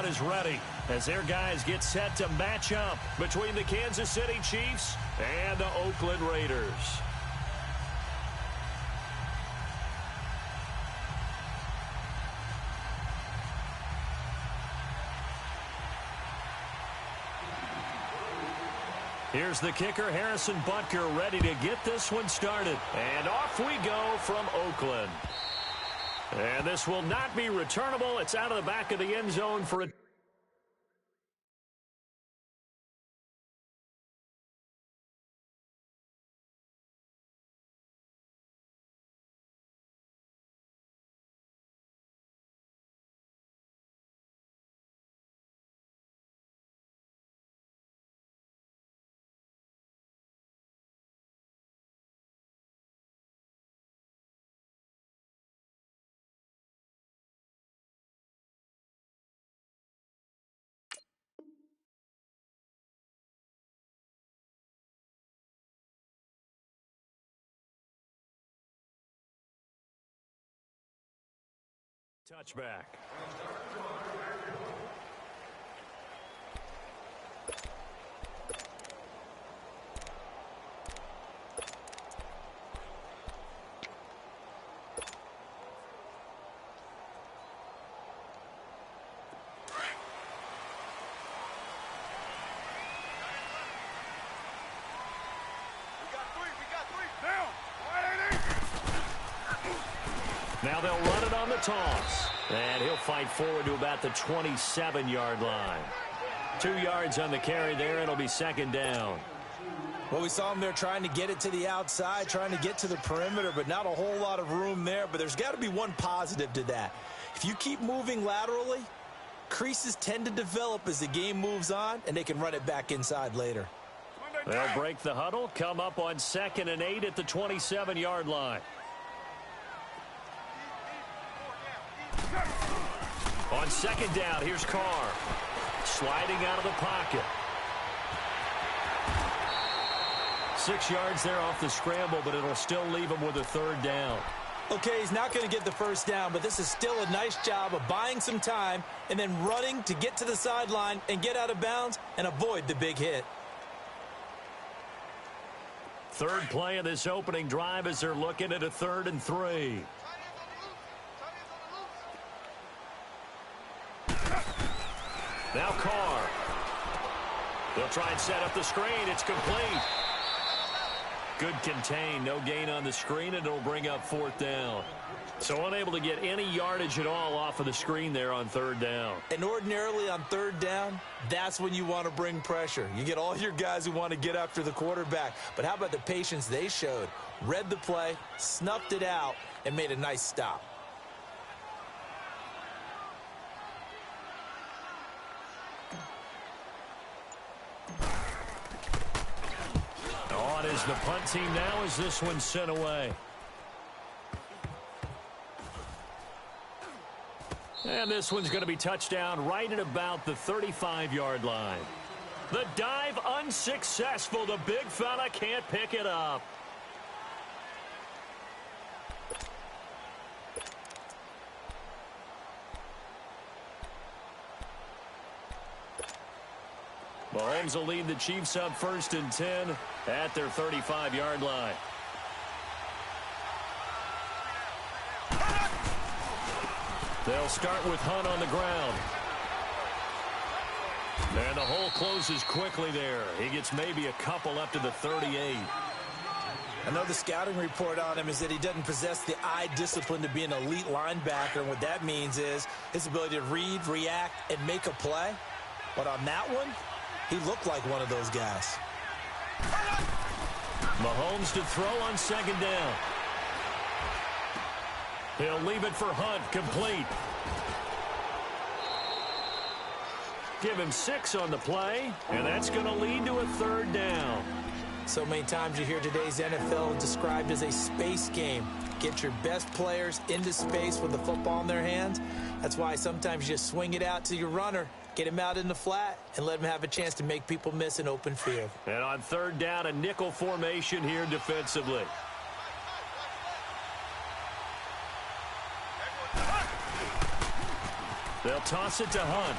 crowd is ready as their guys get set to match up between the Kansas City Chiefs and the Oakland Raiders. Here's the kicker, Harrison Butker, ready to get this one started. And off we go from Oakland. And this will not be returnable. It's out of the back of the end zone for a touchback. Now they'll run it on the toss. And he'll fight forward to about the 27-yard line. 2 yards on the carry there. It'll be second down. Well, we saw him there trying to get it to the outside, trying to get to the perimeter, but not a whole lot of room there. But there's got to be one positive to that. If you keep moving laterally, creases tend to develop as the game moves on, and they can run it back inside later. They'll break the huddle, come up on 2nd and 8 at the 27-yard line. On second down, here's Carr. Sliding out of the pocket. 6 yards there off the scramble, but it'll still leave him with a third down. Okay, he's not going to get the first down, but this is still a nice job of buying some time and then running to get to the sideline and get out of bounds and avoid the big hit. Third play of this opening drive as they're looking at a 3rd and 3. Now Carr. They'll try and set up the screen. It's complete. Good contain. No gain on the screen, and it'll bring up 4th down. So unable to get any yardage at all off of the screen there on 3rd down. And ordinarily on 3rd down, that's when you want to bring pressure. You get all your guys who want to get after the quarterback. But how about the patience they showed? Read the play, snuffed it out, and made a nice stop. On is the punt team now as this one's sent away. And this one's going to be touchdown right at about the 35-yard line. The dive unsuccessful. The big fella can't pick it up. Mahomes will lead the Chiefs up 1st and 10 at their 35-yard line. They'll start with Hunt on the ground. And the hole closes quickly there. He gets maybe a couple up to the 38. I know the scouting report on him is that he doesn't possess the eye discipline to be an elite linebacker. And what that means is his ability to read, react, and make a play. But on that one, he looked like one of those guys. Mahomes to throw on 2nd down. He'll leave it for Hunt, complete. Give him 6 on the play, and that's going to lead to a 3rd down. So many times you hear today's NFL described as a space game. Get your best players into space with the football in their hands. That's why sometimes you just swing it out to your runner, get him out in the flat, and let him have a chance to make people miss an open field. And on 3rd down, a nickel formation here defensively. They'll toss it to Hunt.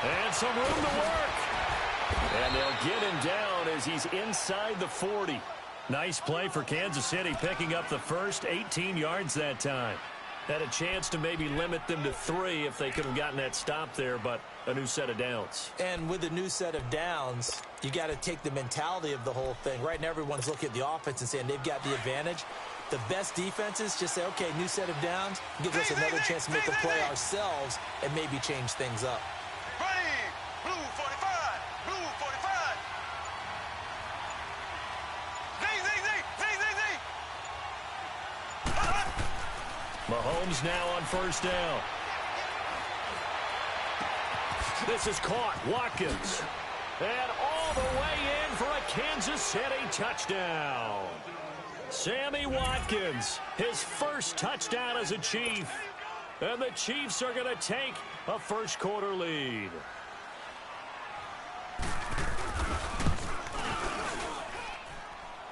And some room to work. And they'll get him down as he's inside the 40. Nice play for Kansas City, picking up the first 18 yards that time. Had a chance to maybe limit them to 3 if they could have gotten that stop there, but a new set of downs. And with a new set of downs, you got to take the mentality of the whole thing. Right now, everyone's looking at the offense and saying they've got the advantage. The best defenses just say, okay, new set of downs, gives us another chance to make a play ourselves and maybe change things up. Blue 45, blue 45. Mahomes now on first down. This is caught. Watkins. And all the way in for a Kansas City touchdown. Sammy Watkins, his first touchdown as a Chief. And the Chiefs are going to take a first-quarter lead.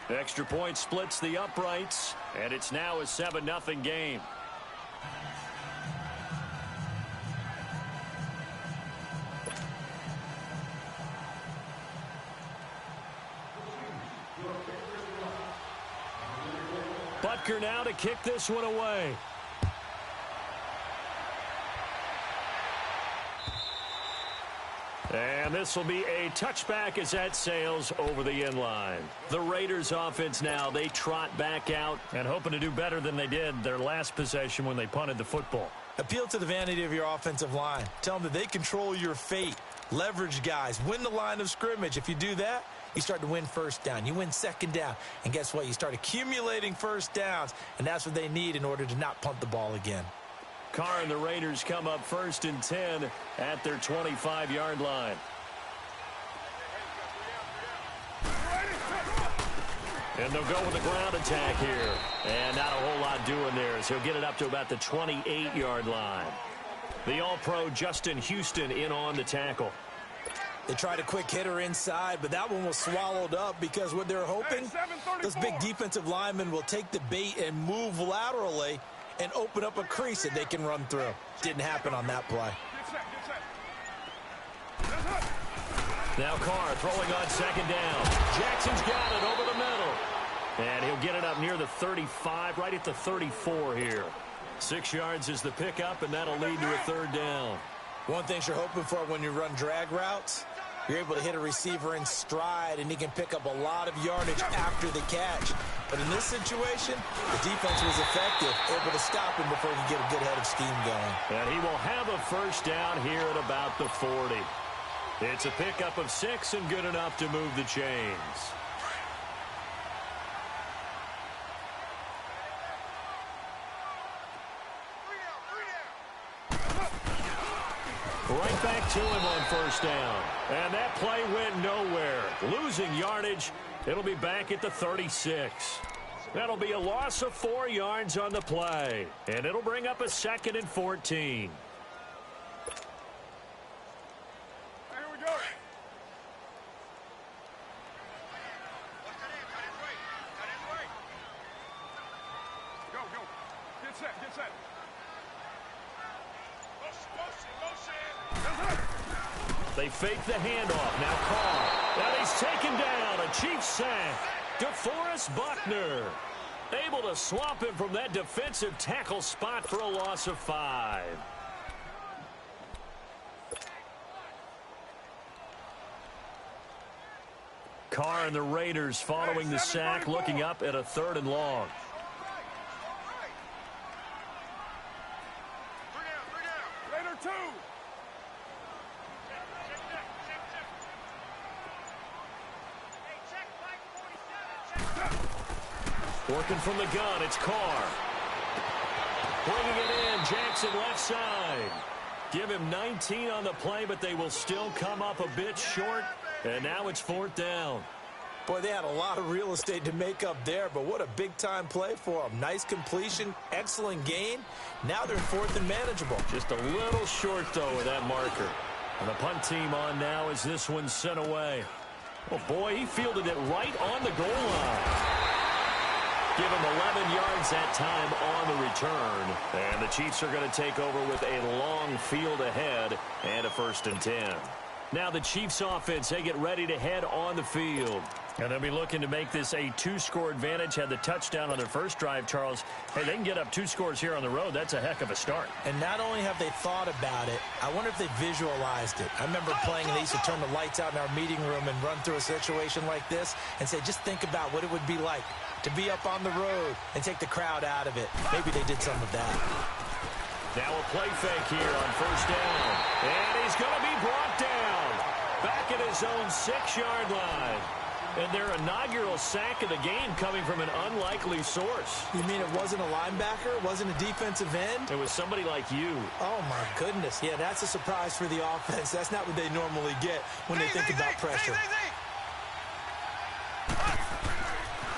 Extra point splits the uprights, and it's now a 7-0 game. Butker now to kick this one away. And this will be a touchback as that sails over the end line. The Raiders offense now, they trot back out and hoping to do better than they did their last possession when they punted the football. Appeal to the vanity of your offensive line. Tell them that they control your fate. Leverage guys. Win the line of scrimmage. If you do that, you start to win first down. You win second down. And guess what? You start accumulating first downs. And that's what they need in order to not punt the ball again. Carr and the Raiders come up 1st and 10 at their 25-yard line. And they'll go with the ground attack here. And not a whole lot doing there as he'll get it up to about the 28-yard line. The All-Pro Justin Houston in on the tackle. They tried a quick hitter inside, but that one was swallowed up because what they're hoping, those big defensive linemen will take the bait and move laterally and open up a crease that they can run through. Didn't happen on that play. Now Carr throwing on second down. Jackson's got it over the middle. And he'll get it up near the 35, right at the 34 here. 6 yards is the pickup, and that'll lead to a third down. One thing you're hoping for when you run drag routes, you're able to hit a receiver in stride, and he can pick up a lot of yardage after the catch. But in this situation, the defense was effective, able to stop him before he could get a good head of steam going. And he will have a first down here at about the 40. It's a pickup of 6 and good enough to move the chains. Right back to him on first down. And that play went nowhere. Losing yardage. It'll be back at the 36. That'll be a loss of 4 yards on the play. And it'll bring up a 2nd and 14. Here we go. Go, go. Get set, get set. They fake the handoff. Now Carr. And he's taken down. A Chiefs sack. DeForest Buckner able to swamp him from that defensive tackle spot for a loss of 5. Carr and the Raiders following the sack, looking up at a 3rd and long. Raider 2. Working from the gun, it's Carr. Bringing it in, Jackson left side. Give him 19 on the play, but they will still come up a bit short. And now it's 4th down. Boy, they had a lot of real estate to make up there, but what a big-time play for them. Nice completion, excellent gain. Now they're 4th and manageable. Just a little short, though, with that marker. And the punt team on now as this one's sent away. Oh, boy, he fielded it right on the goal line. Give him 11 yards that time on the return. And the Chiefs are going to take over with a long field ahead and a 1st and 10. Now the Chiefs offense, they get ready to head on the field. And they'll be looking to make this a 2-score advantage. Had the touchdown on their first drive, Charles. Hey, they can get up 2 scores here on the road. That's a heck of a start. And not only have they thought about it, I wonder if they visualized it. I remember playing, and they used to turn the lights out in our meeting room and run through a situation like this and say, just think about what it would be like to be up on the road and take the crowd out of it. Maybe they did some of that. Now a play fake here on 1st down. And he's going to be brought down back at his own 6-yard line. And their inaugural sack of the game coming from an unlikely source. You mean it wasn't a linebacker? It wasn't a defensive end? It was somebody like you. Oh, my goodness. Yeah, that's a surprise for the offense. That's not what they normally get when they think about pressure.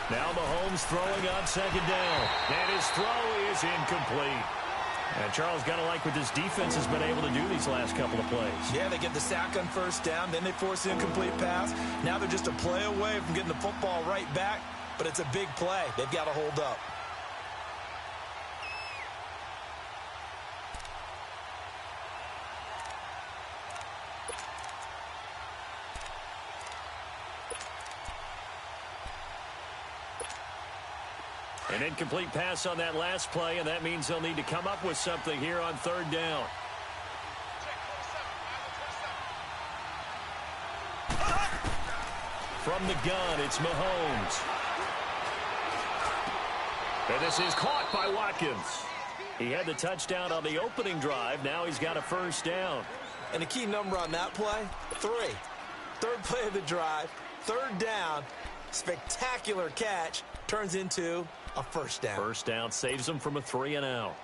Now Mahomes throwing on 2nd down. And his throw is incomplete. And Charles, got to like what this defense has been able to do these last couple of plays. Yeah, they get the sack on 1st down, then they force the incomplete pass. Now they're just a play away from getting the football right back, but it's a big play. They've got to hold up. An incomplete pass on that last play, and that means they'll need to come up with something here on 3rd down. From the gun, it's Mahomes. And this is caught by Watkins. He had the touchdown on the opening drive. Now he's got a 1st down. And the key number on that play, 3. 3rd play of the drive, 3rd down, spectacular catch, turns into a 1st down. 1st down saves them from a 3-and-out.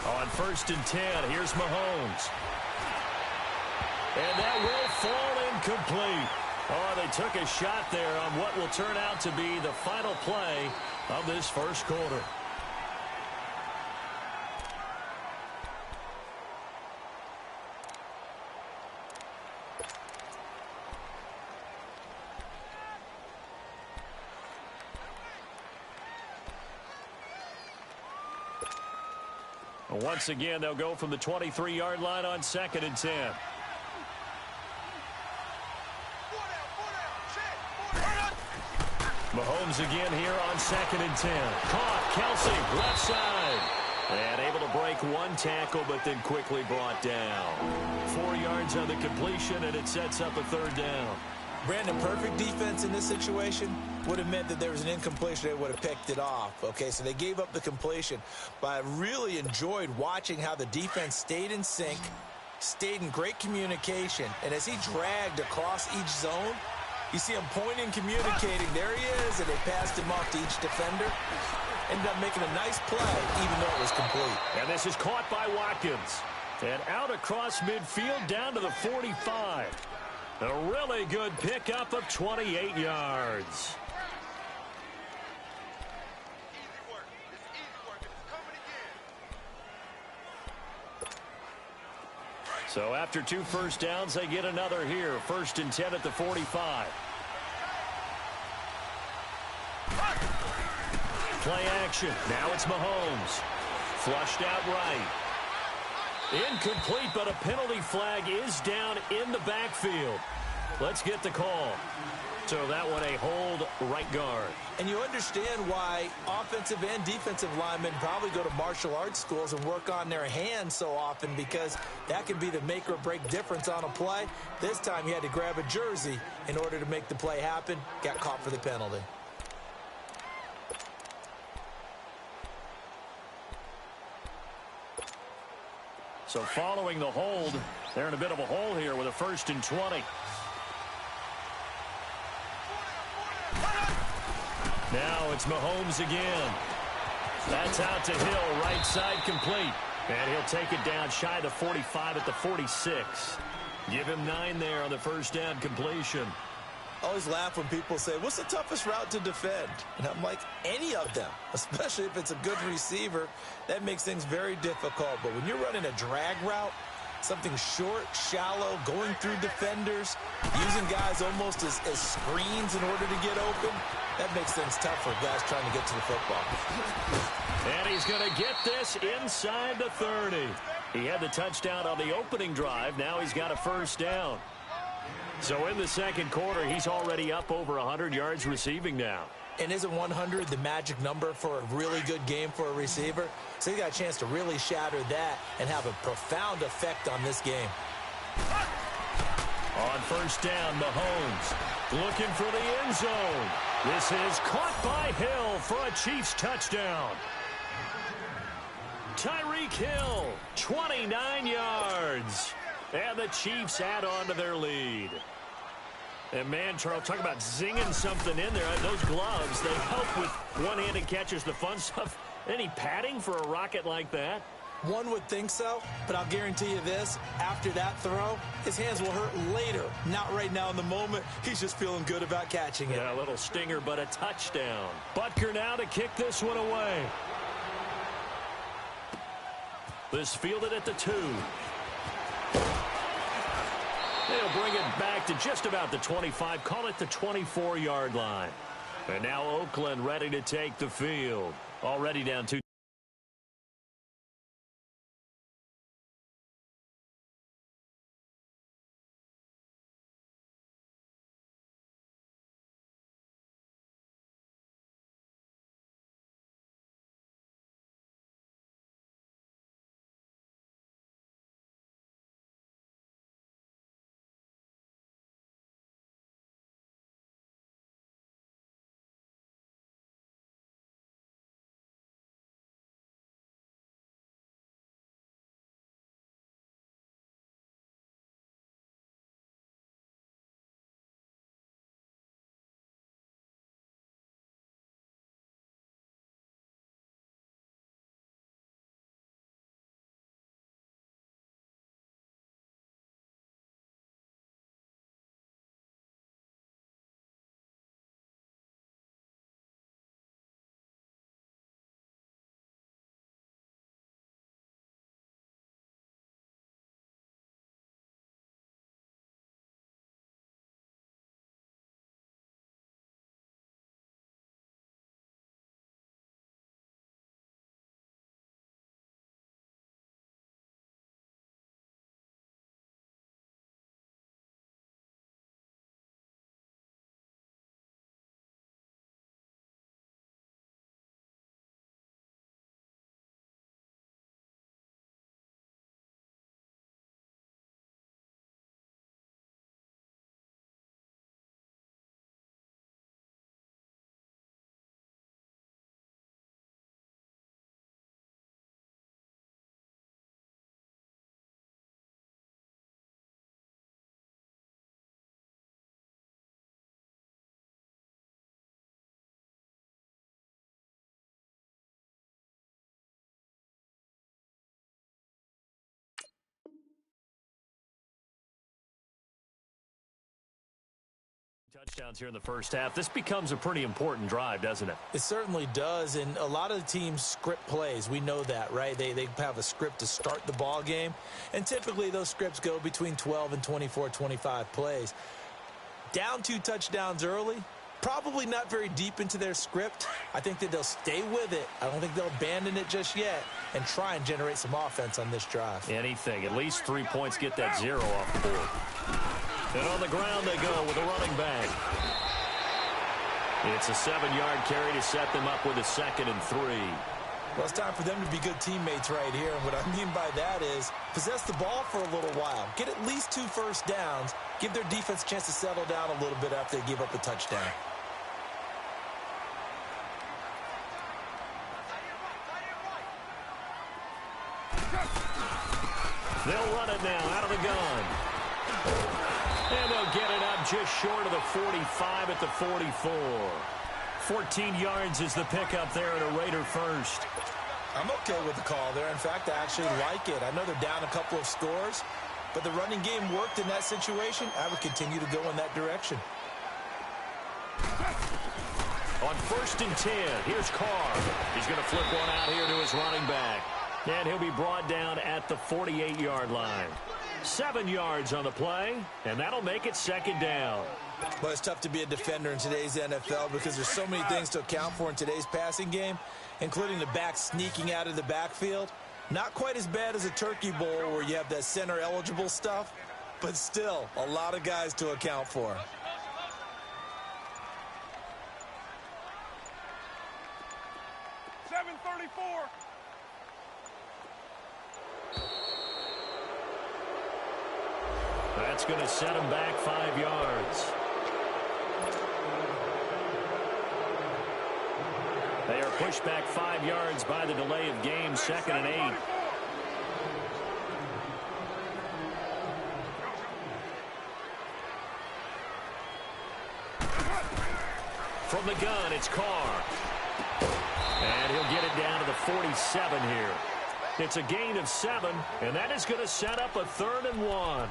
On 1st and 10, here's Mahomes. And that will fall incomplete. Oh, they took a shot there on what will turn out to be the final play of this 1st quarter. Once again, they'll go from the 23-yard line on 2nd and 10. Mahomes again here on 2nd and 10. Caught, Kelsey, left side. And able to break one tackle, but then quickly brought down. 4 yards on the completion, and it sets up a 3rd down. Brandon, perfect defense in this situation would have meant that there was an incompletion. They would have picked it off. Okay, so they gave up the completion. But I really enjoyed watching how the defense stayed in sync, stayed in great communication. And as he dragged across each zone, you see him pointing, communicating. There he is, and they passed him off to each defender. Ended up making a nice play, even though it was complete. And this is caught by Watkins. And out across midfield down to the 45. A really good pickup of 28 yards. So after 2 1st downs, they get another here. 1st and 10 at the 45. Play action. Now it's Mahomes. Flushed out right. Incomplete, but a penalty flag is down in the backfield. Let's get the call. So that one a hold right guard. And you understand why offensive and defensive linemen probably go to martial arts schools and work on their hands so often, because that can be the make or break difference on a play. This time he had to grab a jersey in order to make the play happen. Got caught for the penalty. So following the hold, they're in a bit of a hole here with a 1st and 20. Now it's Mahomes again. That's out to Hill, right side complete. And he'll take it down shy of the 45 at the 46. Give him 9 there on the 1st down completion. I always laugh when people say, what's the toughest route to defend? And I'm like, any of them, especially if it's a good receiver. That makes things very difficult. But when you're running a drag route, Something short, shallow, going through defenders, using guys almost as screens in order to get open. That makes things tough for guys trying to get to the football. And he's going to get this inside the 30. He had the touchdown on the opening drive. Now he's got a first down. So in the second quarter, he's already up over 100 yards receiving now. And isn't 100 the magic number for a really good game for a receiver? So he got a chance to really shatter that and have a profound effect on this game. On first down, Mahomes looking for the end zone. This is caught by Hill for a Chiefs touchdown. Tyreek Hill, 29 yards. And the Chiefs add on to their lead. And, man, Charles, talk about zinging something in there. Those gloves, they help with one-handed catches, the fun stuff. Any padding for a rocket like that? One would think so, but I'll guarantee you this. After that throw, his hands will hurt later. Not right now in the moment. He's just feeling good about catching it. Yeah, a little stinger, but a touchdown. Butker now to kick this one away. This fielded at the 2. They'll bring it back to just about the 25, call it the 24-yard line. And now Oakland ready to take the field. Already down 2. Touchdowns here in the first half. This becomes a pretty important drive, doesn't it? It certainly does, and a lot of the teams script plays. We know that, right? They have a script to start the ball game, and typically those scripts go between 12 and 24, 25 plays. Down 2 touchdowns early, probably not very deep into their script. I think that they'll stay with it. I don't think they'll abandon it just yet and try and generate some offense on this drive. Anything. At least 3 points, get that 0 off the board. And on the ground they go with a running back. It's a 7-yard carry to set them up with a 2nd and 3. Well, it's time for them to be good teammates right here. And what I mean by that is possess the ball for a little while. Get at least 2 first downs. Give their defense a chance to settle down a little bit after they give up a touchdown. They'll run it now out of the gun. And they'll get it up just short of the 45 at the 44. 14 yards is the pickup there and a Raider first. I'm okay with the call there. In fact, I actually like it. I know they're down a couple of scores, but the running game worked in that situation. I would continue to go in that direction. On 1st and 10, here's Carr. He's going to flip one out here to his running back. And he'll be brought down at the 48-yard line. 7 yards on the play, and that'll make it second down. Well, it's tough to be a defender in today's NFL because there's so many things to account for in today's passing game, including the back sneaking out of the backfield. Not quite as bad as a turkey bowl where you have that center-eligible stuff, but still a lot of guys to account for. That's going to set him back 5 yards. They are pushed back 5 yards by the delay of game, 2nd and 8. From the gun, it's Carr. And he'll get it down to the 47 here. It's a gain of 7, and that is going to set up a 3rd and 1.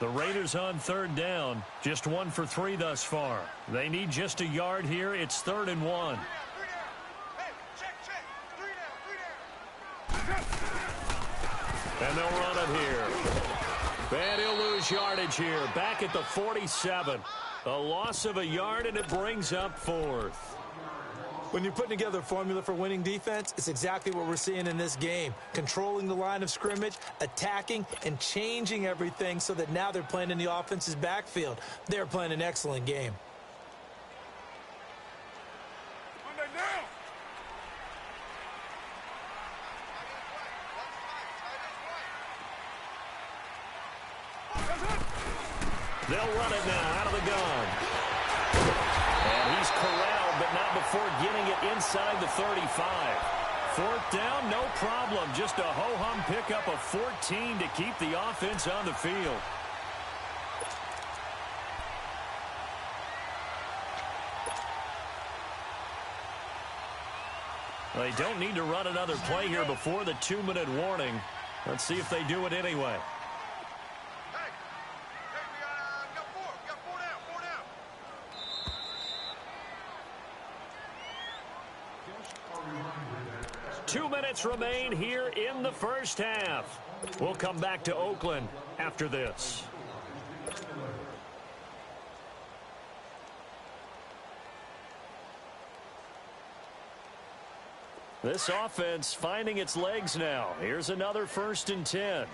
The Raiders on 3rd down, just 1 for 3 thus far. They need just a yard here. It's 3rd and 1. And they'll run it here. And he'll lose yardage here. Back at the 47. A loss of a yard, and it brings up 4th. When you're putting together a formula for winning defense, it's exactly what we're seeing in this game. Controlling the line of scrimmage, attacking, and changing everything so that now they're playing in the offense's backfield. They're playing an excellent game. They'll run it now out of the gun. And he's corralled, but not before getting it inside the 35. 4th down, no problem. Just a ho-hum pickup of 14 to keep the offense on the field. They don't need to run another play here before the 2-minute warning. Let's see if they do it anyway. We got 4 down. 2 minutes remain here in the first half. We'll come back to Oakland after this. This offense finding its legs now. Here's another 1st and 10.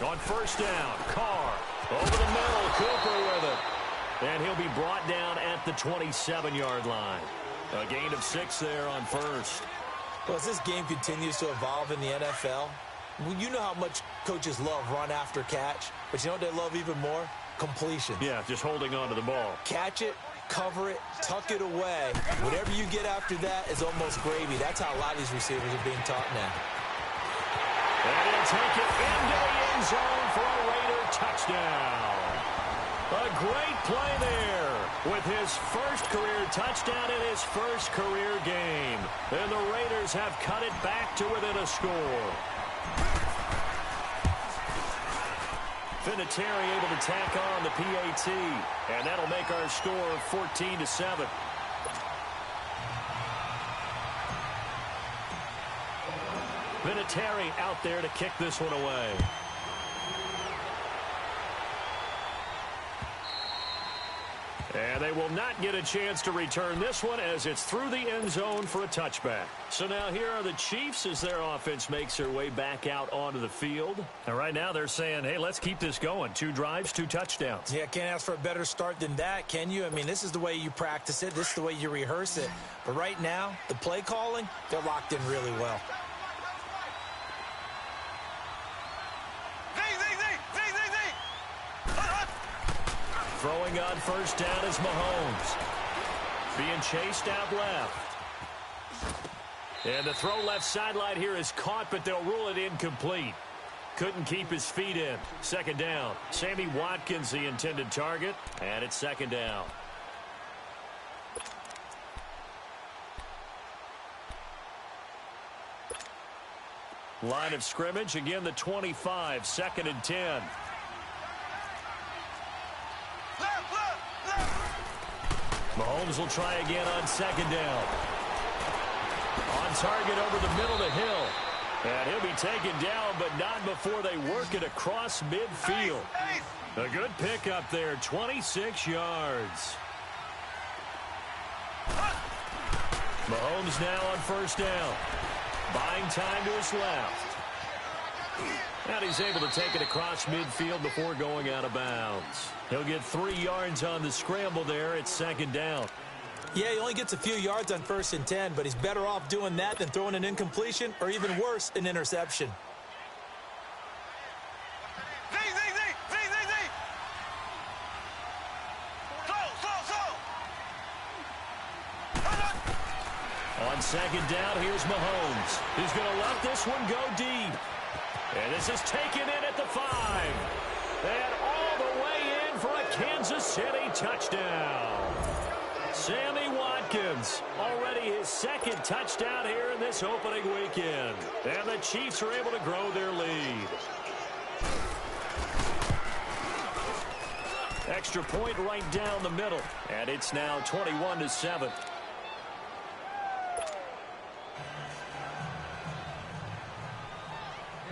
On 1st down, Carr over the middle, Cooper with it. And he'll be brought down at the 27-yard line. A gain of 6 there on 1st. Well, as this game continues to evolve in the NFL, you know how much coaches love run after catch, but you know what they love even more? Completion. Yeah, just holding on to the ball. Catch it, cover it, tuck it away. Whatever you get after that is almost gravy. That's how a lot of these receivers are being taught now. And he'll take it into the end zone for a Raider touchdown. A great play there with his first career touchdown in his first career game. And the Raiders have cut it back to within a score. Vinatieri able to tack on the PAT. And that'll make our score 14-7. Vinatieri out there to kick this one away. And they will not get a chance to return this one as it's through the end zone for a touchback. So now here are the Chiefs as their offense makes their way back out onto the field. And right now they're saying, hey, let's keep this going. 2 drives, 2 touchdowns. Yeah, can't ask for a better start than that, can you? I mean, this is the way you practice it. This is the way you rehearse it. But right now, the play calling, they're locked in really well. Throwing on 1st down is Mahomes. Being chased out left. And the throw left sideline here is caught, but they'll rule it incomplete. couldn't keep his feet in. Second down. Sammy Watkins, the intended target, and it's second down. Line of scrimmage, again the 25, second and 10. Mahomes will try again on second down. On target over the middle to Hill. And he'll be taken down, but not before they work it across midfield. A good pickup there, 26 yards. Mahomes now on first down. Buying time to his left. And he's able to take it across midfield before going out of bounds. He'll get 3 yards on the scramble there. It's second down. Yeah, he only gets a few yards on first and 10, but he's better off doing that than throwing an incompletion or even worse, an interception. On second down, here's Mahomes. He's going to let this one go deep. And this is taken in at the 5. And all the way in for a Kansas City touchdown. Sammy Watkins, already his second touchdown here in this opening weekend. And the Chiefs are able to grow their lead. Extra point right down the middle. And it's now 21-7.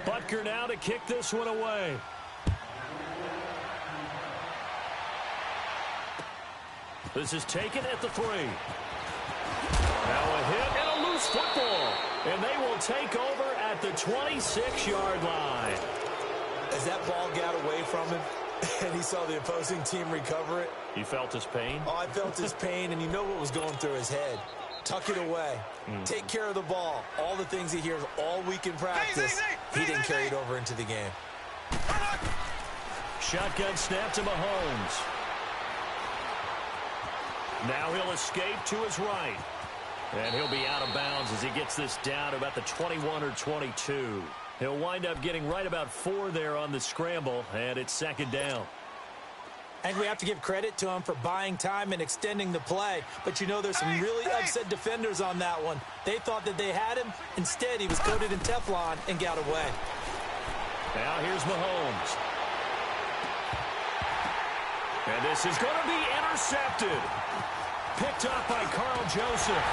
Butker now to kick this one away. This is taken at the 3. Now a hit and a loose football. And they will take over at the 26-yard line. As that ball got away from him and he saw the opposing team recover it. You felt his pain? Oh, I felt his pain, and you know what was going through his head. Tuck it away. Take care of the ball. All the things he hears all week in practice, he didn't carry it over into the game. Shotgun snap to Mahomes. Now he'll escape to his right. And he'll be out of bounds as he gets this down to about the 21 or 22. He'll wind up getting right about 4 there on the scramble, and it's second down. And we have to give credit to him for buying time and extending the play. But you know there's some really upset defenders on that one. They thought that they had him. Instead, he was coated in Teflon and got away. Now here's Mahomes. And this is going to be intercepted. Picked up by Carl Joseph.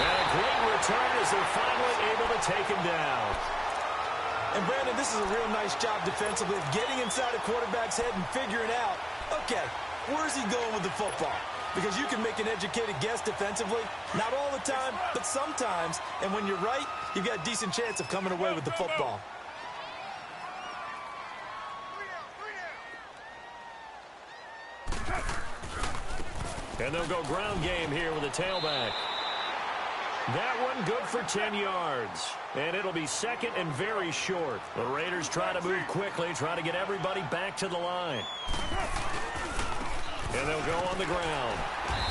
And a great return as they're finally able to take him down. And, Brandon, this is a real nice job defensively of getting inside a quarterback's head and figuring out, okay, where's he going with the football? Because you can make an educated guess defensively. Not all the time, but sometimes. And when you're right, you've got a decent chance of coming away with the football. And they'll go ground game here with a tailback. That one good for 10 yards. And it'll be second and very short. The Raiders try to move quickly, try to get everybody back to the line. And they'll go on the ground.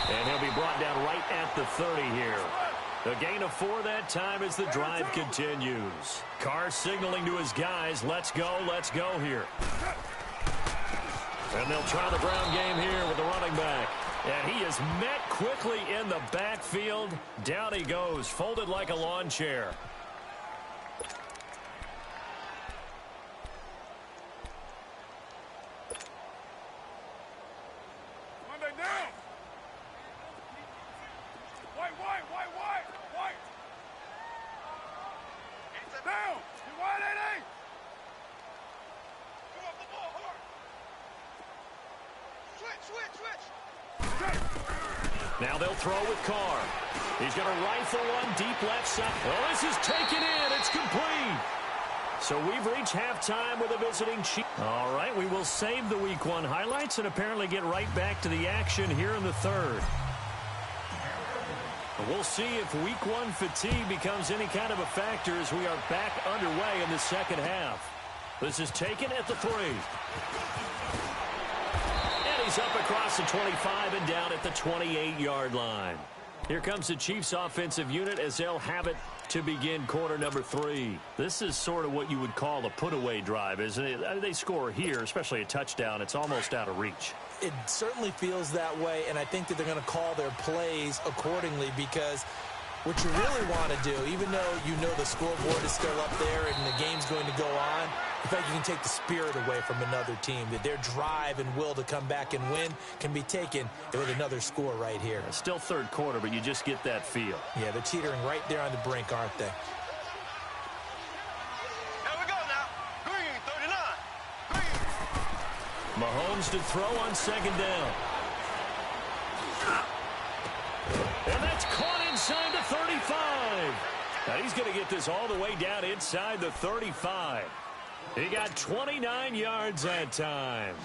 And he'll be brought down right at the 30 here. A gain of 4 that time as the drive continues. Carr signaling to his guys, let's go here. And they'll try the ground game here with the running back. And he is met quickly in the backfield. Down he goes, folded like a lawn chair. Monday down. White. Down. You wide, 88. Come up the ball hard. Switch. Now they'll throw with Carr. He's going to rifle one deep left side. Well, this is taken in. It's complete. So we've reached halftime with a visiting Chief. All right, we will save the Week 1 highlights and apparently get right back to the action here in the third. We'll see if Week 1 fatigue becomes any kind of a factor as we are back underway in the second half. This is taken at the 3. He's up across the 25 and down at the 28-yard line. Here comes the Chiefs offensive unit as they'll have it to begin quarter number 3. This is sort of what you would call a put-away drive, isn't it? They score here, especially a touchdown. It's almost out of reach. It certainly feels that way, and I think that they're going to call their plays accordingly because what you really want to do, even though you know the scoreboard is still up there and the game's going to go on, in fact, you can take the spirit away from another team, that their drive and will to come back and win can be taken with another score right here. It's still third quarter, but you just get that feel. Yeah, they're teetering right there on the brink, aren't they? Here we go now. Green, 39. Green. Mahomes to throw on second down. And that's caught inside the 35. Now he's going to get this all the way down inside the 35. He got 29 yards that time.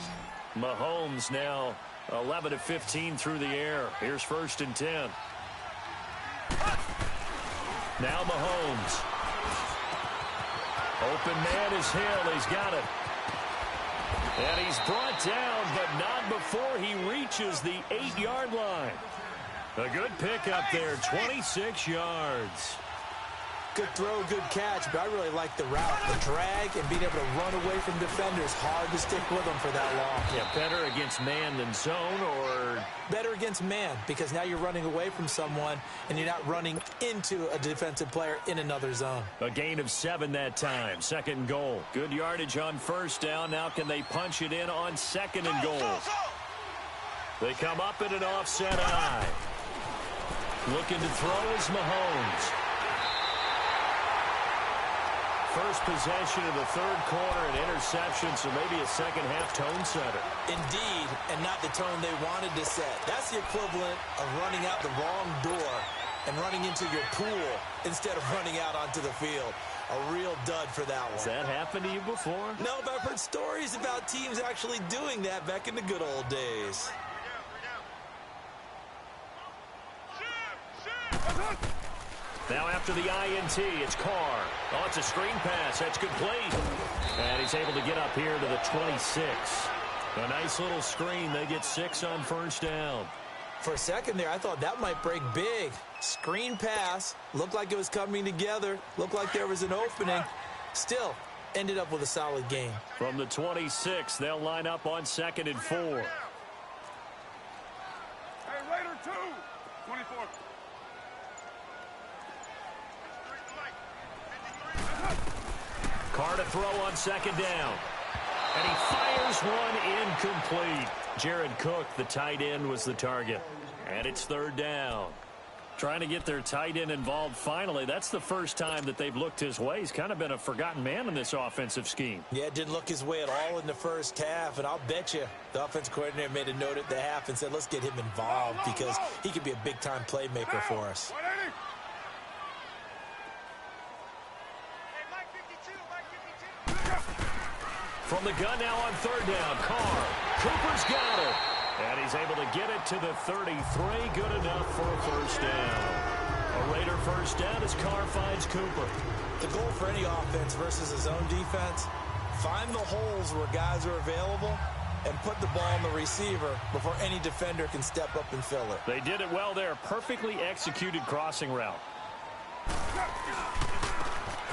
Mahomes now 11 of 15 through the air. Here's 1st and 10. Now Mahomes. Open man is Hill. He's got it. And he's brought down, but not before he reaches the 8-yard line. A good pickup there, 26 yards. Good throw, good catch, but I really like the route. The drag and being able to run away from defenders. Hard to stick with them for that long. Yeah, better against man than zone, or better against man, because now you're running away from someone and you're not running into a defensive player in another zone. A gain of 7 that time. 2nd and goal. Good yardage on 1st down. Now can they punch it in on 2nd and goal? They come up in an offset eye. Looking to throw is Mahomes. First possession of the 3rd quarter, an interception, so maybe a second-half tone setter. Indeed, and not the tone they wanted to set. That's the equivalent of running out the wrong door and running into your pool instead of running out onto the field. A real dud for that one. Has that happened to you before? No, but I've heard stories about teams actually doing that back in the good old days. Now after the INT, it's Carr. Oh, it's a screen pass. That's complete. And he's able to get up here to the 26. A nice little screen. They get 6 on 1st down. For a second there, I thought that might break big. Screen pass. Looked like it was coming together. Looked like there was an opening. Still, ended up with a solid game. From the 26, they'll line up on 2nd and 4. Hey, Raider 2. 24. Carr to throw on 2nd down. And he fires one incomplete. Jared Cook, the tight end, was the target. And it's 3rd down. Trying to get their tight end involved finally. That's the first time that they've looked his way. He's kind of been a forgotten man in this offensive scheme. Yeah, it didn't look his way at all in the first half. And I'll bet you the offensive coordinator made a note at the half and said, let's get him involved because he could be a big-time playmaker for us. 180. From the gun now on 3rd down. Carr. Cooper's got it. And he's able to get it to the 33. Good enough for a 1st down. A Raider 1st down as Carr finds Cooper. The goal for any offense versus a zone defense, find the holes where guys are available and put the ball on the receiver before any defender can step up and fill it. They did it well there. Perfectly executed crossing route.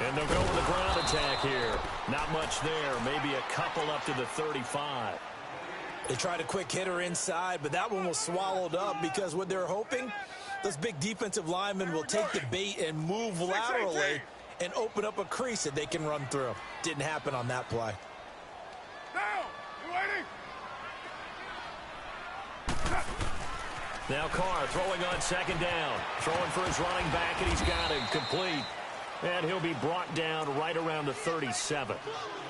And they'll go with a ground attack here. Not much there. Maybe a couple up to the 35. They tried a quick hitter inside, but that one was swallowed up because what they're hoping, those big defensive linemen will take the bait and move laterally and open up a crease that they can run through. Didn't happen on that play. Down. You waiting? Now Carr throwing on 2nd down. Throwing for his running back, and he's got him complete. And he'll be brought down right around the 37.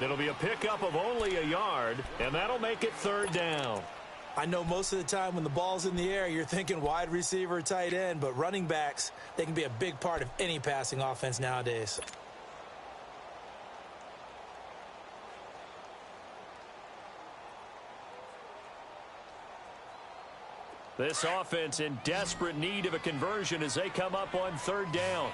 It'll be a pickup of only a yard, and that'll make it 3rd down. I know most of the time when the ball's in the air, you're thinking wide receiver, tight end, but running backs, they can be a big part of any passing offense nowadays. This offense in desperate need of a conversion as they come up on 3rd down.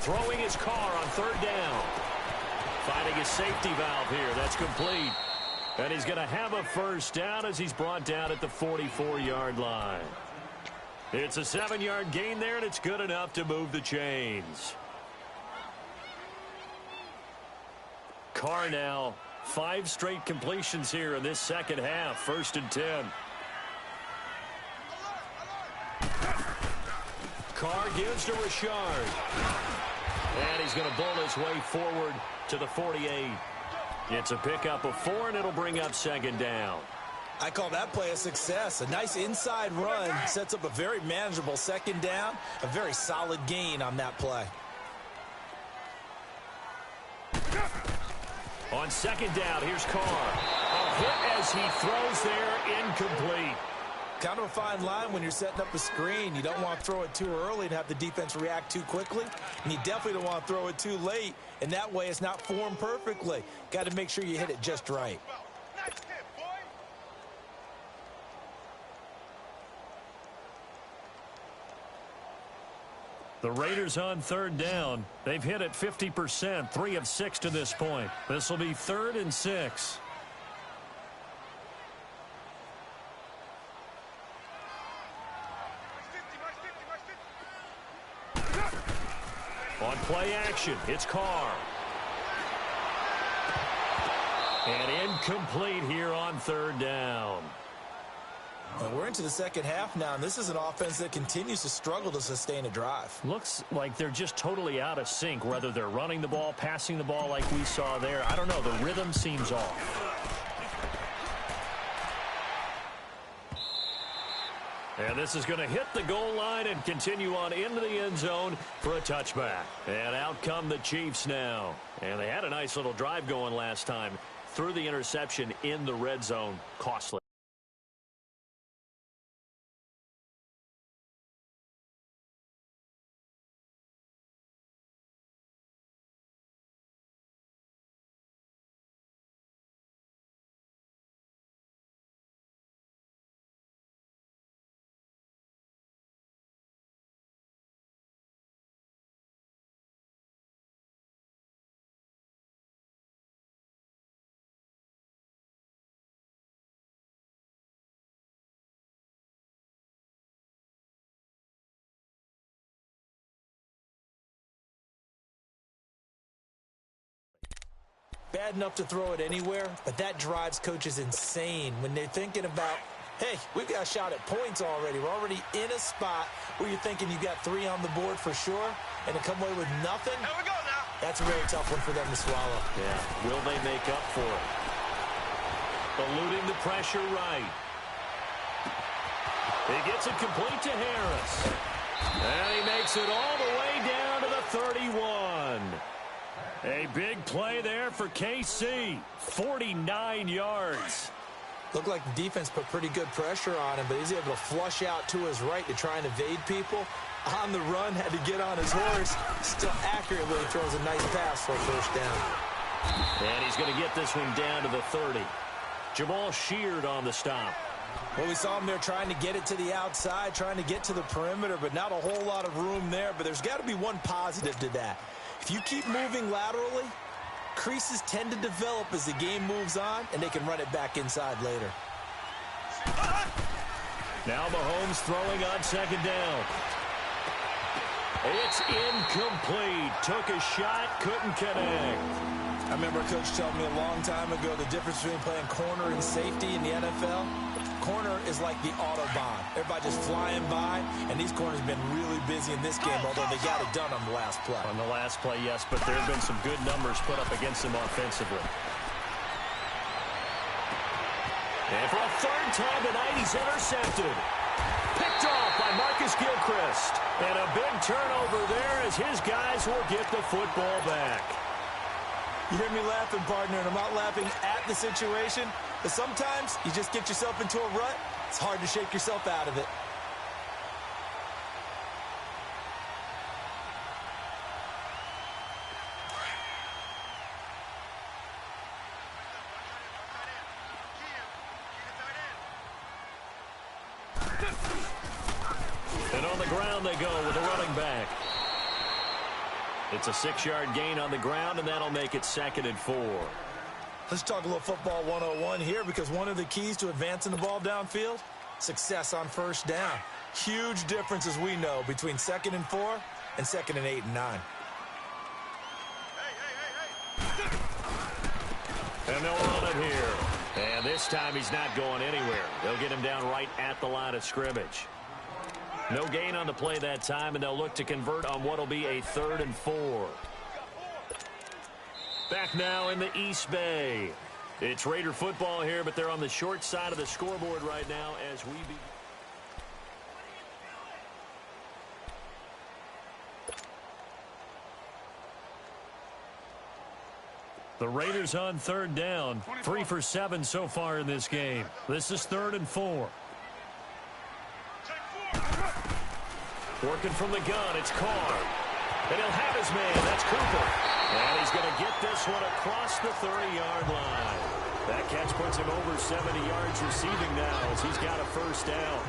Throwing his Carr on 3rd down. Finding his safety valve here. That's complete. And he's going to have a first down as he's brought down at the 44-yard line. It's a 7-yard gain there, and it's good enough to move the chains. Carr now, 5 straight completions here in this second half. 1st and 10. Carr gives to Richard. And he's going to bowl his way forward to the 48. It's a pickup of 4, and it'll bring up 2nd down. I call that play a success. A nice inside run sets up a very manageable 2nd down. A very solid gain on that play. On 2nd down, here's Carr. A hit as he throws there, incomplete. Kind of a fine line when you're setting up a screen. You don't want to throw it too early and have the defense react too quickly. And you definitely don't want to throw it too late. And that way it's not formed perfectly. Got to make sure you hit it just right. Nice hit, boy. The Raiders on 3rd down. They've hit it 50%, 3 of 6 to this point. This will be 3rd and 6. On play action, it's Carr. And incomplete here on 3rd down. And we're into the second half now, and this is an offense that continues to struggle to sustain a drive. Looks like they're just totally out of sync, whether they're running the ball, passing the ball like we saw there. I don't know. The rhythm seems off. And this is going to hit the goal line and continue on into the end zone for a touchback. And out come the Chiefs now. And they had a nice little drive going last time. Through the interception in the red zone. Costly. Bad enough to throw it anywhere, but that drives coaches insane when they're thinking about, hey, we've got a shot at points already. We're already in a spot where you're thinking you got 3 on the board for sure, and to come away with nothing, Here we go now. that's a really tough one for them to swallow. Yeah, will they make up for it? Eluding the pressure right. He gets it complete to Harris. And he makes it all the way down to the 31. A big play there for KC. 49 yards. Looked like the defense put pretty good pressure on him, but he's able to flush out to his right to try and evade people. On the run, had to get on his horse. Still accurately throws a nice pass for a first down. And he's going to get this one down to the 30. Jamal Sheard on the stop. Well, we saw him there trying to get it to the outside, trying to get to the perimeter, but not a whole lot of room there. But there's got to be one positive to that. If you keep moving laterally, creases tend to develop as the game moves on, and they can run it back inside later. Now Mahomes throwing on 2nd down. It's incomplete. Took a shot, couldn't connect. I remember a coach telling me a long time ago the difference between playing corner and safety in the NFL. Corner is like the Autobahn. Everybody just flying by, and these corners have been really busy in this game, although they got it done on the last play. On the last play, yes, but there have been some good numbers put up against them offensively. And for a 3rd time tonight, he's intercepted. Picked off by Marcus Gilchrist. And a big turnover there as his guys will get the football back. You hear me laughing, partner, and I'm not laughing at the situation, but sometimes you just get yourself into a rut. It's hard to shake yourself out of it. And on the ground they go with a running back. It's a 6-yard gain on the ground, and that'll make it 2nd and 4. Let's talk a little football 101 here, because one of the keys to advancing the ball downfield, success on first down. Huge difference, as we know, between 2nd and 4 and 2nd and 8 and 9. And they'll run it here. And this time he's not going anywhere. They'll get him down right at the line of scrimmage. No gain on the play that time, and they'll look to convert on what will be a 3rd and 4. Back now in the East Bay. It's Raider football here, but they're on the short side of the scoreboard right now as we begin. The Raiders on 3rd down. 3 for 7 so far in this game. This is 3rd and 4. Working from the gun, it's Carr. And he'll have his man. That's Cooper. And he's going to get this one across the 30-yard line. That catch puts him over 70 yards receiving now as he's got a first down.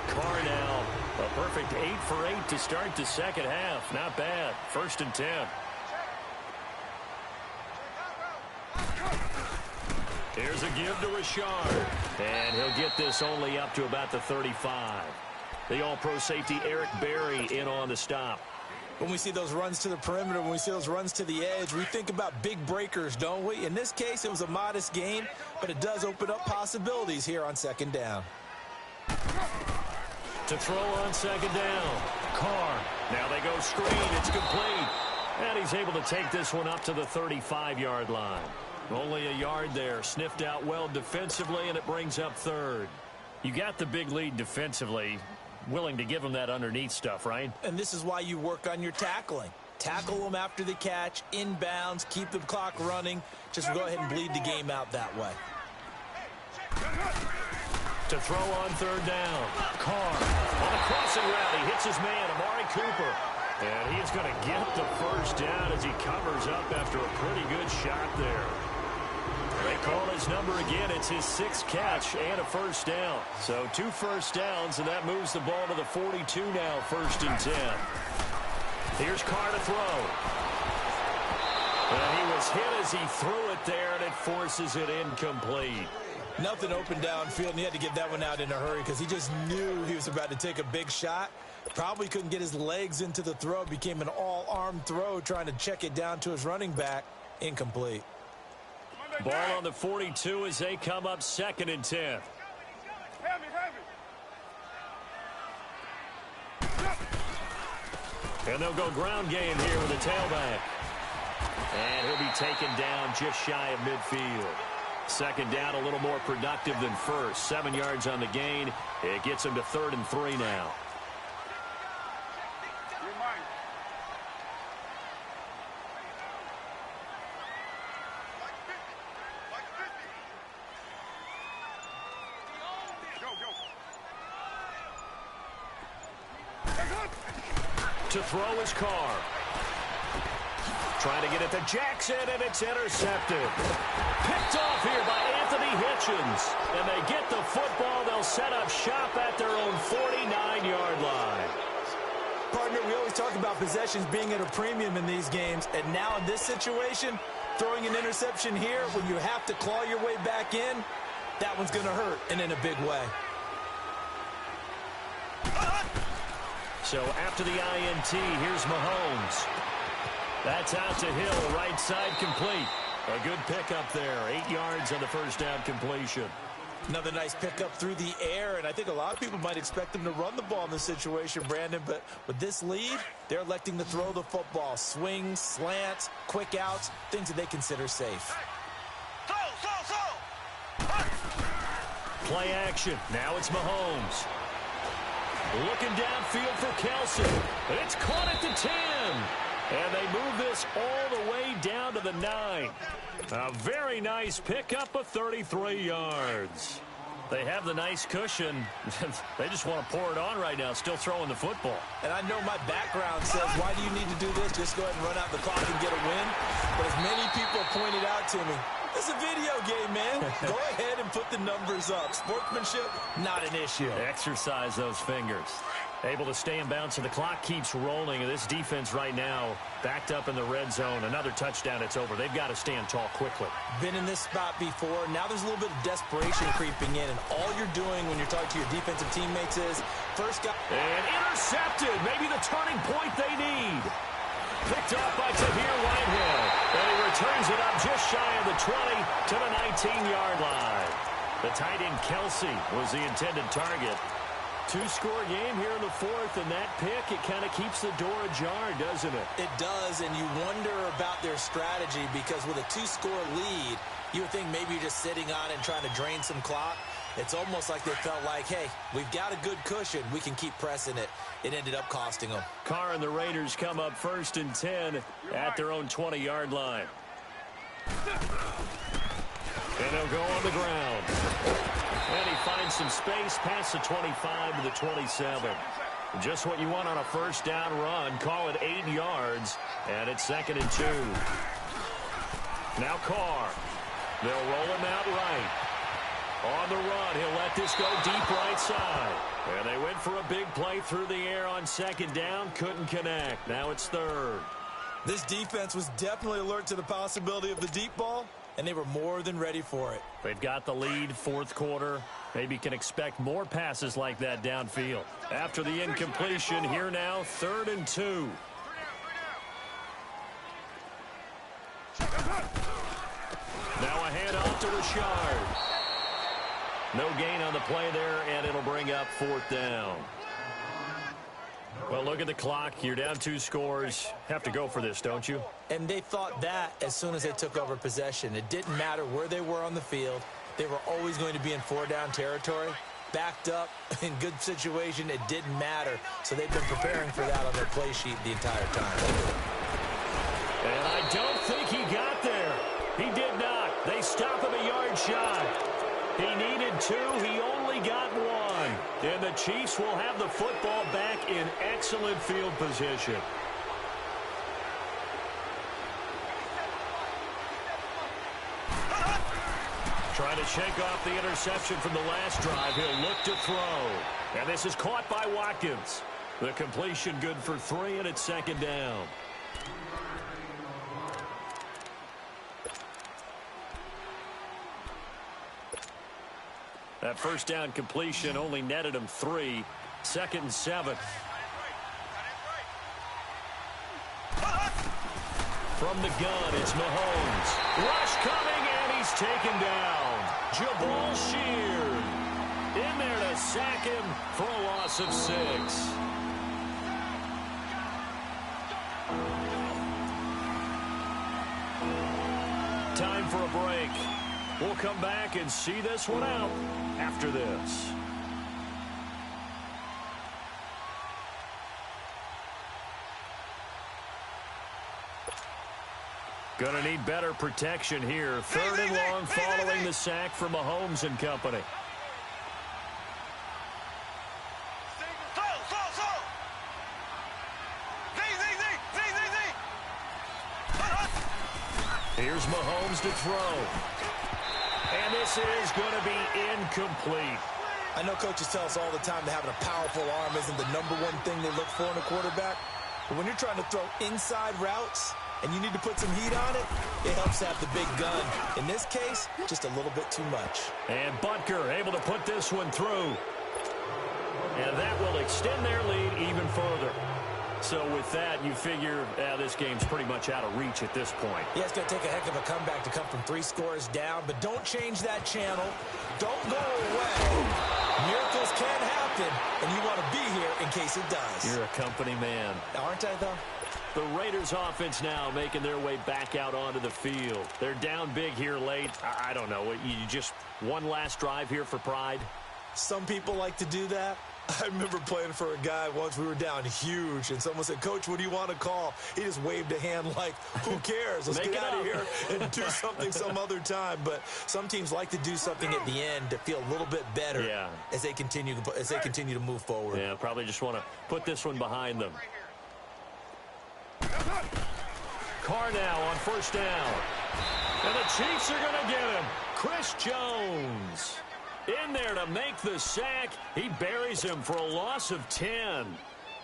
Carr now, a perfect 8 for 8 to start the second half. Not bad. 1st and 10. Here's a give to Richard. And he'll get this only up to about the 35. The all-pro safety Eric Berry in on the stop. When we see those runs to the perimeter, when we see those runs to the edge, we think about big breakers, don't we? In this case, it was a modest gain, but it does open up possibilities here on 2nd down. To throw on 2nd down. Carr. Now they go screen. It's complete. And he's able to take this one up to the 35-yard line. Only a yard there. Sniffed out well defensively, and it brings up 3rd. You got the big lead defensively. Willing to give them that underneath stuff, right? And this is why you work on your tackling. Tackle them after the catch, inbounds, keep the clock running. Just go ahead and bleed the game out that way. To throw on 3rd down. Carr on the crossing route. He hits his man, Amari Cooper. And he's going to get the first down as he covers up after a pretty good shot there. They call his number again. It's his 6th catch and a first down. So 2 first downs, and that moves the ball to the 42 now, 1st and 10. Here's Carr to throw. And he was hit as he threw it there, and it forces it incomplete. Nothing open downfield, and he had to get that one out in a hurry because he just knew he was about to take a big shot. Probably couldn't get his legs into the throw. Became an all-arm throw, trying to check it down to his running back. Incomplete. Ball on the 42 as they come up 2nd and 10. And they'll go ground game here with the tailback. And he'll be taken down just shy of midfield. 2nd down, a little more productive than 1st. 7 yards on the gain. It gets him to 3rd and 3 now. To throw his Carr. Trying to get it to Jackson, and it's intercepted. Picked off here by Anthony Hitchens. And they get the football. They'll set up shop at their own 49-yard line. Partner, we always talk about possessions being at a premium in these games. And now in this situation, throwing an interception here when you have to claw your way back in, that one's going to hurt, and in a big way. So after the INT, here's Mahomes. That's out to Hill, right side complete. A good pickup there, 8 yards on the first down completion. Another nice pickup through the air, and I think a lot of people might expect them to run the ball in this situation, Brandon, but with this lead, they're electing to throw the football. Swings, slants, quick outs, things that they consider safe. Play action. Now it's Mahomes. Looking downfield for Kelsey. It's caught at the 10. And they move this all the way down to the 9. A very nice pickup of 33 yards. They have the nice cushion. They just want to pour it on right now, still throwing the football. And I know my background says, why do you need to do this? Just go ahead and run out the clock and get a win. But as many people pointed out to me, it's a video game, man. Go ahead and put the numbers up. Sportsmanship, not an issue. Exercise those fingers. Able to stay in bounds, so the clock keeps rolling. And this defense right now backed up in the red zone. Another touchdown, it's over. They've got to stand tall quickly. Been in this spot before. Now there's a little bit of desperation creeping in. And all you're doing when you're talking to your defensive teammates is first guy. And intercepted. Maybe the turning point they need. Picked off by Tahir Whitehead. And he returns it up just shy of the 20 to the 19-yard line. The tight end Kelsey was the intended target. Two-score game here in the fourth, and that pick, it kind of keeps the door ajar, doesn't it? It does, and you wonder about their strategy because with a two-score lead, you would think maybe you're just sitting on it and trying to drain some clock. It's almost like they felt like, hey, we've got a good cushion. We can keep pressing it. It ended up costing them. Carr and the Raiders come up 1st and 10 at their own 20-yard line. And they'll go on the ground. And he finds some space past the 25 to the 27. Just what you want on a first down run. Call it 8 yards. And it's 2nd and 2. Now Carr. They'll roll him out right. On the run, he'll let this go deep right side. And they went for a big play through the air on 2nd down. Couldn't connect. Now it's 3rd. This defense was definitely alert to the possibility of the deep ball, and they were more than ready for it. They've got the lead, 4th quarter. Maybe can expect more passes like that downfield. After the incompletion, here now, 3rd and 2. Now a handoff to Richard. No gain on the play there, and it'll bring up 4th down. Well, look at the clock. You're down 2 scores. Have to go for this, don't you? And they thought that as soon as they took over possession. It didn't matter where they were on the field. They were always going to be in 4-down territory. Backed up, in good situation, it didn't matter. So they've been preparing for that on their play sheet the entire time. And I don't think he got there. He did not. They stop him a yard shy. He needed 2. He only got 1. And the Chiefs will have the football back in excellent field position. Trying to shake off the interception from the last drive. He'll look to throw. And this is caught by Watkins. The completion good for 3, and it's 2nd down. That first down completion only netted him 3. 2nd and 7. From the gun, it's Mahomes. Rush coming, and he's taken down. Jabal Sheard in there to sack him for a loss of 6. Time for a break. We'll come back and see this one out after this. Going to need better protection here. 3rd and long following the sack from Mahomes and company. Here's Mahomes to throw. And this is going to be incomplete. I know coaches tell us all the time that having a powerful arm isn't the #1 thing they look for in a quarterback. But when you're trying to throw inside routes and you need to put some heat on it, it helps to have the big gun. In this case, just a little bit too much. And Butker able to put this one through. And that will extend their lead even further. So with that, you figure this game's pretty much out of reach at this point. Yeah, it's going to take a heck of a comeback to come from 3 scores down, but don't change that channel. Don't go away. Miracles can happen, and you want to be here in case it does. You're a company man. Aren't I, though? The Raiders offense now making their way back out onto the field. They're down big here late. I don't know. You just one last drive here for pride? Some people like to do that. I remember playing for a guy once. We were down huge, and someone said, "Coach, what do you want to call?" He just waved a hand like, who cares? Let's get out of here and do something some other time. But some teams like to do something at the end to feel a little bit better as they continue to move forward. Yeah, probably just want to put this one behind them. Carr now on 1st down. And the Chiefs are going to get him. Chris Jones. In there to make the sack. He buries him for a loss of 10.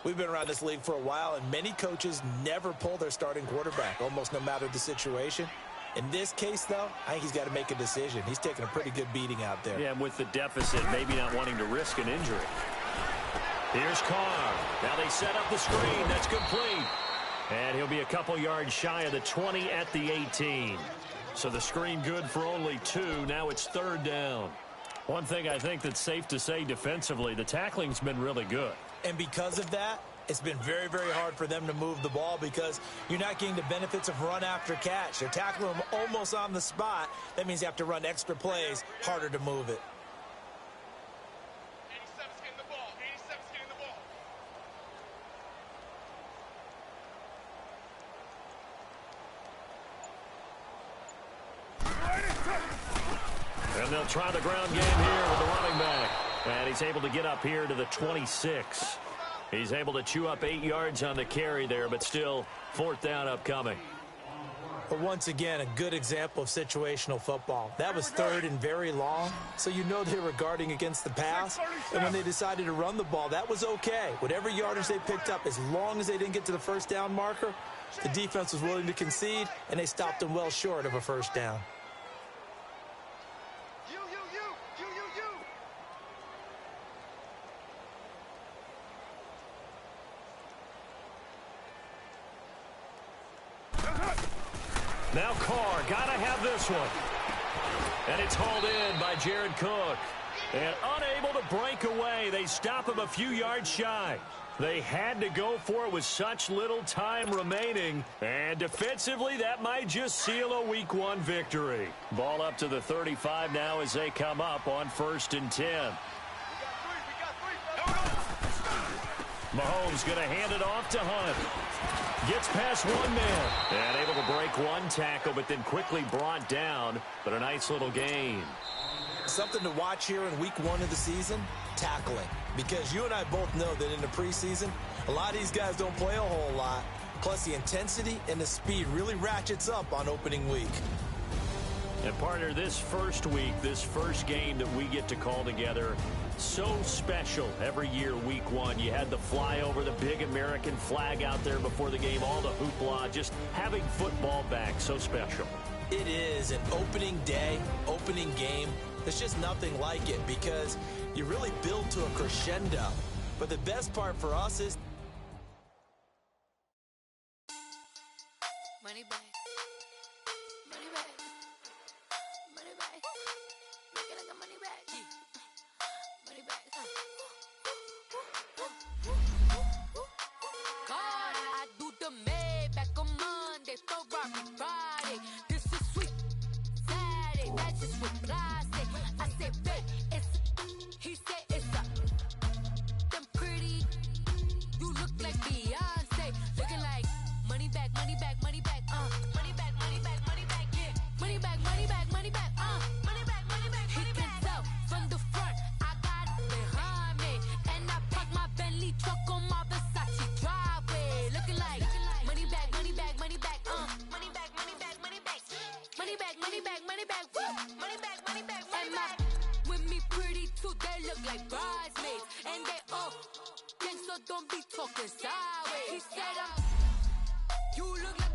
We've been around this league for a while, and many coaches never pull their starting quarterback, almost no matter the situation. In this case, though, I think he's got to make a decision. He's taking a pretty good beating out there. Yeah, and with the deficit, maybe not wanting to risk an injury. Here's Carr. Now they set up the screen. That's complete. And he'll be a couple yards shy of the 20 at the 18. So the screen good for only 2. Now it's 3rd down. One thing I think that's safe to say defensively, the tackling's been really good. And because of that, it's been very, very hard for them to move the ball because you're not getting the benefits of run after catch. They're tackling them almost on the spot. That means you have to run extra plays, harder to move it. 87's getting the ball. 87's getting the ball. And they'll try the ground game here with the running back. And he's able to get up here to the 26. He's able to chew up 8 yards on the carry there, but still 4th down upcoming. But once again, a good example of situational football. That was 3rd and very long, so you know they were guarding against the pass. And when they decided to run the ball, that was okay. Whatever yardage they picked up, as long as they didn't get to the 1st down marker, the defense was willing to concede, and they stopped them well short of a 1st down. Now Carr, gotta have this one. And it's hauled in by Jared Cook. And unable to break away, they stop him a few yards shy. They had to go for it with such little time remaining. And defensively, that might just seal a Week 1 victory. Ball up to the 35 now as they come up on 1st and 10. We got three. Mahomes going to hand it off to Hunt. Gets past one man. And able to break one tackle, but then quickly brought down. But a nice little gain. Something to watch here in Week 1 of the season, tackling. Because you and I both know that in the preseason, a lot of these guys don't play a whole lot. Plus, the intensity and the speed really ratchets up on opening week. And partner, this first week, this first game that we get to call together, so special every year, Week 1. You had the flyover, the big American flag out there before the game, all the hoopla, just having football back, so special. It is an opening day, opening game. There's just nothing like it because you really build to a crescendo. But the best part for us is money back. Money back. Money back. Make it like a money back. Money back. God, I do the Maybach on Monday, Ferrari Friday. This is sweet Saturday, that's just what I say. I say, babe, it's he said it's a them pretty. You look like Beyonce, looking like money back, money back, money back, money back, money back, money back, yeah, money back, money back, money back, money back, money back. He can tell from the front, I got it behind me, and I park my Bentley truck on my Versace driveway, looking like money back, money back, money back, money back, money back, money back, money back, money back, money back, woo, money back, money back, money back. With me pretty too, they look like bridesmaids, and they all gang, so don't be talking sideways. He said, you look like